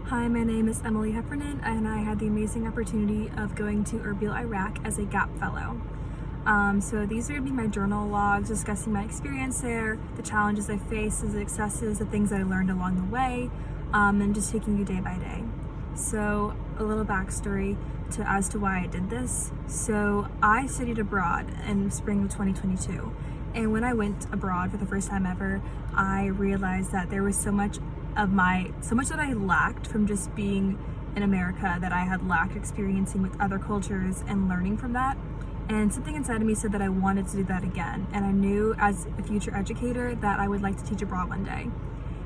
Hi, my name is Emily Heffernan, and I had the amazing opportunity of going to Erbil, Iraq as a GAP fellow. So these are going to be my journal logs discussing my experience there, the challenges I faced, the successes, the things I learned along the way, and just taking you day by day. So a little backstory as to why I did this. So I studied abroad in spring of 2022, and when I went abroad for the first time ever, I realized that there was so much that I lacked from just being in America, that I had lacked experiencing with other cultures and learning from that. And something inside of me said that I wanted to do that again. And I knew as a future educator that I would like to teach abroad one day.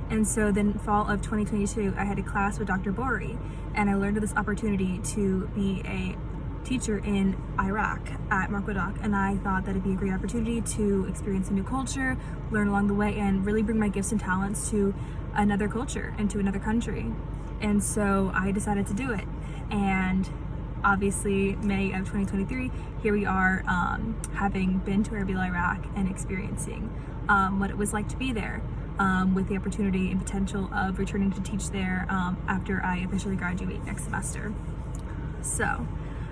And so then fall of 2022, I had a class with Dr. Bori, and I learned of this opportunity to be a teacher in Iraq at Markodak, and I thought that it'd be a great opportunity to experience a new culture, learn along the way, and really bring my gifts and talents to another culture and to another country. And so I decided to do it. And obviously May of 2023, here we are, having been to Erbil, Iraq, and experiencing what it was like to be there, with the opportunity and potential of returning to teach there after I officially graduate next semester. So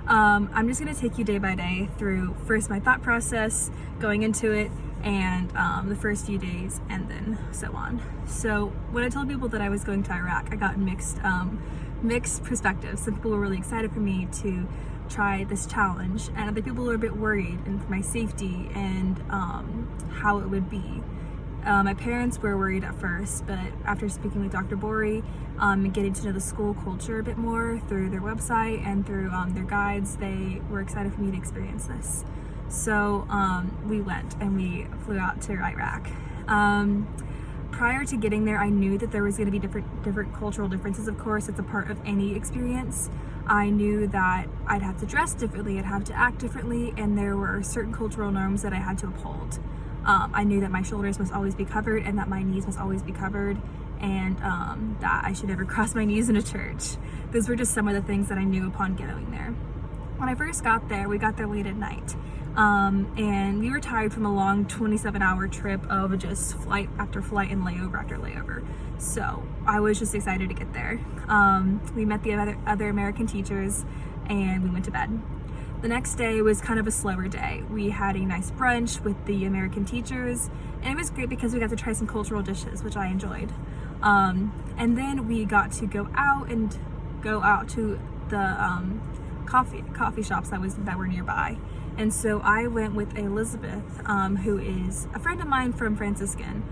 I'm just going to take you day by day through first my thought process going into it, and the first few days, and then so on. So when I told people that I was going to Iraq, I got mixed perspectives. Some people were really excited for me to try this challenge, and other people were a bit worried and for my safety and how it would be. My parents were worried at first, but after speaking with Dr. Bori and getting to know the school culture a bit more through their website and through their guides, they were excited for me to experience this. So we went and we flew out to Iraq. Prior to getting there, I knew that there was going to be different cultural differences. Of course, it's a part of any experience. I knew that I'd have to dress differently, I'd have to act differently, and there were certain cultural norms that I had to uphold. I knew that my shoulders must always be covered and that my knees must always be covered, and that I should never cross my knees in a church. Those were just some of the things that I knew upon getting there. When I first got there, we got there late at night. And we were tired from a long 27-hour trip of just flight after flight and layover after layover. So I was just excited to get there. We met the other American teachers and we went to bed. The next day was kind of a slower day. We had a nice brunch with the American teachers, and it was great because we got to try some cultural dishes, which I enjoyed. And then we got to go out to the coffee shops that were nearby. And so I went with Elizabeth, who is a friend of mine from Franciscan,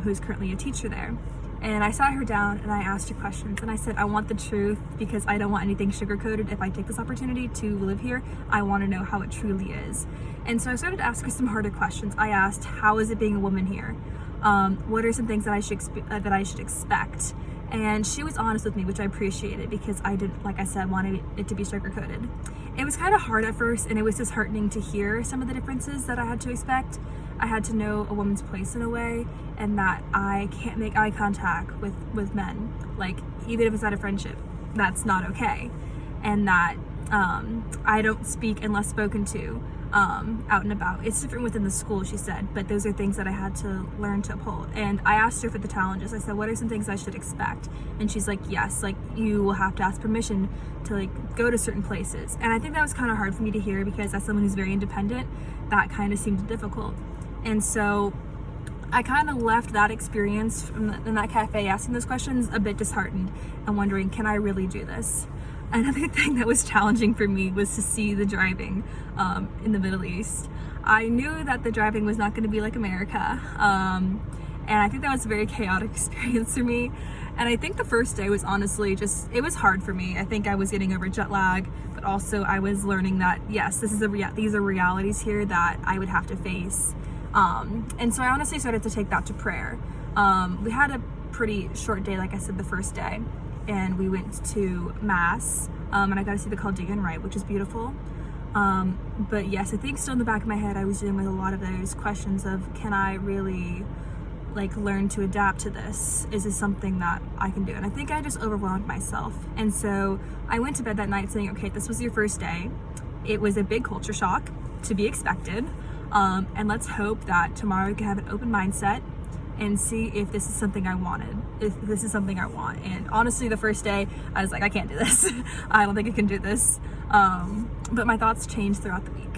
who is currently a teacher there. And I sat her down and I asked her questions, and I said, I want the truth because I don't want anything sugar-coated. If I take this opportunity to live here, I want to know how it truly is. And so I started to ask her some harder questions. I asked, how is it being a woman here? What are some things that I should expect? And she was honest with me, which I appreciated because I didn't, like I said, wanted it to be sugar-coated. It was kind of hard at first, and it was disheartening to hear some of the differences that I had to expect. I had to know a woman's place in a way, and that I can't make eye contact with men. Like, even if it's not a friendship, that's not okay. And that I don't speak unless spoken to out and about. It's different within the school, she said, but those are things that I had to learn to uphold. And I asked her for the challenges. I said, what are some things I should expect? And she's like, yes, like you will have to ask permission to like go to certain places. And I think that was kind of hard for me to hear because as someone who's very independent, that kind of seemed difficult. And so I kind of left that experience in that cafe asking those questions a bit disheartened and wondering, can I really do this? Another thing that was challenging for me was to see the driving in the Middle East. I knew that the driving was not going to be like America, and I think that was a very chaotic experience for me. And I think the first day was honestly it was hard for me. I think I was getting over jet lag, but also I was learning that yes, these are realities here that I would have to face. And so I honestly started to take that to prayer. We had a pretty short day, like I said, the first day. And we went to Mass, and I got to see the Chaldean Rite, which is beautiful. But yes, I think still in the back of my head, I was dealing with a lot of those questions of, can I really learn to adapt to this? Is this something that I can do? And I think I just overwhelmed myself. And so I went to bed that night saying, okay, this was your first day. It was a big culture shock to be expected. And let's hope that tomorrow we can have an open mindset and see if this is something I wanted, if this is something I want. And honestly, the first day I was like, I can't do this. I don't think I can do this. But my thoughts changed throughout the week.